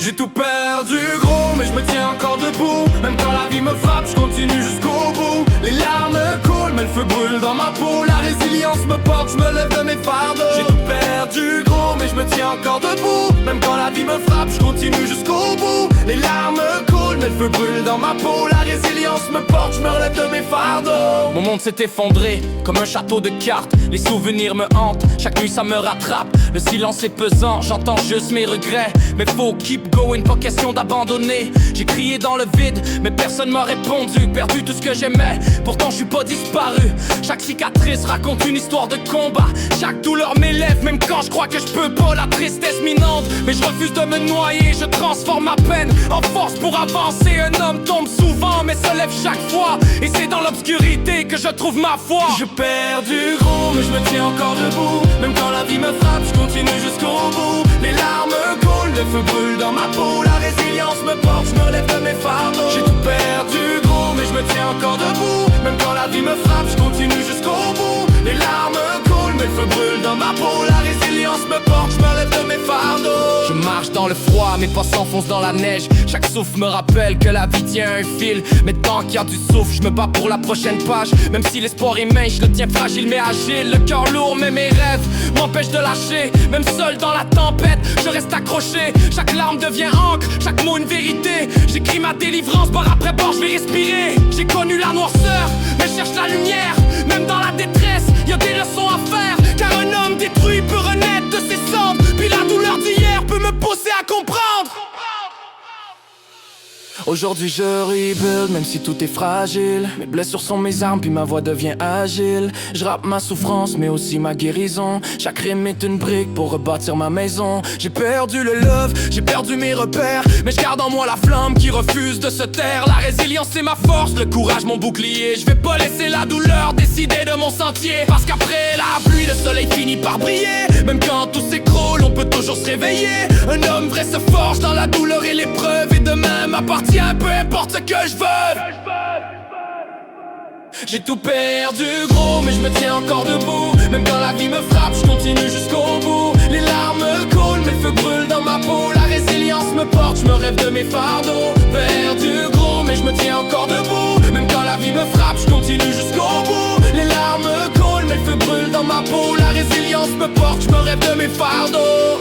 J'ai tout perdu gros, mais je me tiens encore debout. Même quand la vie me frappe, je continue jusqu'au bout. Les larmes coulent, mais le feu brûle dans ma peau. La résilience me porte, je me lève de mes fardeaux. J'ai tout perdu gros, mais je me tiens encore debout. Même quand la vie me frappe, je continue jusqu'au bout. Les larmes coulent, mais le feu brûle dans ma peau. La résilience me porte, je me relève de mes fardeaux. Mon monde s'est effondré, comme un château de cartes. Les souvenirs me hantent, chaque nuit ça me rattrape. Le silence est pesant, j'entends juste mes regrets. Mais faut keep going, pas question d'abandonner. J'ai crié dans le vide, mais personne m'a répondu. Perdu tout ce que j'aimais, pourtant je suis pas disparu. Chaque cicatrice raconte une histoire de combat. Chaque douleur m'élève, même quand je crois que je peux pas. La tristesse m'inonde, mais je refuse de me noyer. Je transforme ma peine en force pour avancer. Un homme tombe souvent, mais se lève chaque fois. Et c'est dans l'obscurité que je trouve ma foi. Je perds du gros, mais je me tiens encore debout. Même quand la vie me frappe, je continue jusqu'au bout. Les larmes coulent, le feu brûle dans ma peau. La résilience me porte, je me lève de mes fardeaux. J'ai tout perdu gros, mais je me tiens encore debout. Même quand la vie me frappe, je continue jusqu'au bout. Les larmes coulent, mais le feu brûle dans ma peau. La résilience me porte, je me lève de mes fardeaux. Je marche dans le froid, mes pas s'enfoncent dans la neige. Chaque souffle me rappelle que la vie tient un fil. Mais tant qu'il y a du souffle, je me bats pour la prochaine page. Même si l'espoir est mince, je le tiens fragile mais agile. Le cœur lourd, mais mes rêves m'empêchent de lâcher. Même seul dans la tempête, je reste accroché. Chaque larme devient encre, chaque mot une vérité. J'écris ma délivrance, bord après bord, je vais respirer. J'ai connu la noirceur, mais je cherche la lumière. Même dans la détresse, y a des leçons à faire. Car un homme détruit peut renaître de ses cendres. Puis la douleur d'hier peut me pousser à comprendre. Aujourd'hui je rebuild, même si tout est fragile. Mes blessures sont mes armes, puis ma voix devient agile. Je rappe ma souffrance, mais aussi ma guérison. Chaque rime est une brique pour rebâtir ma maison. J'ai perdu le love, j'ai perdu mes repères. Mais je garde en moi la flamme qui refuse de se taire. La résilience c'est ma force, le courage mon bouclier. Je vais pas laisser la douleur décider de mon sentier. Parce qu'après la pluie, le soleil finit par briller. Même quand tout s'écroule, on peut toujours se réveiller. Un homme vrai se forge dans la douleur et l'épreuve. Et demain m'appartient, peu importe ce que je veux. J'ai tout perdu gros, mais je me tiens encore debout. Même quand la vie me frappe, je continue jusqu'au bout. Les larmes coulent, mais le feu brûle dans ma peau. La résilience me porte, je me rêve de mes fardeaux. Perdu gros, mais je me tiens encore debout. Même quand la vie me frappe, je continue jusqu'au bout. Les larmes coulent, mais le feu brûle dans ma peau. La résilience me porte, je me rêve de mes fardeaux.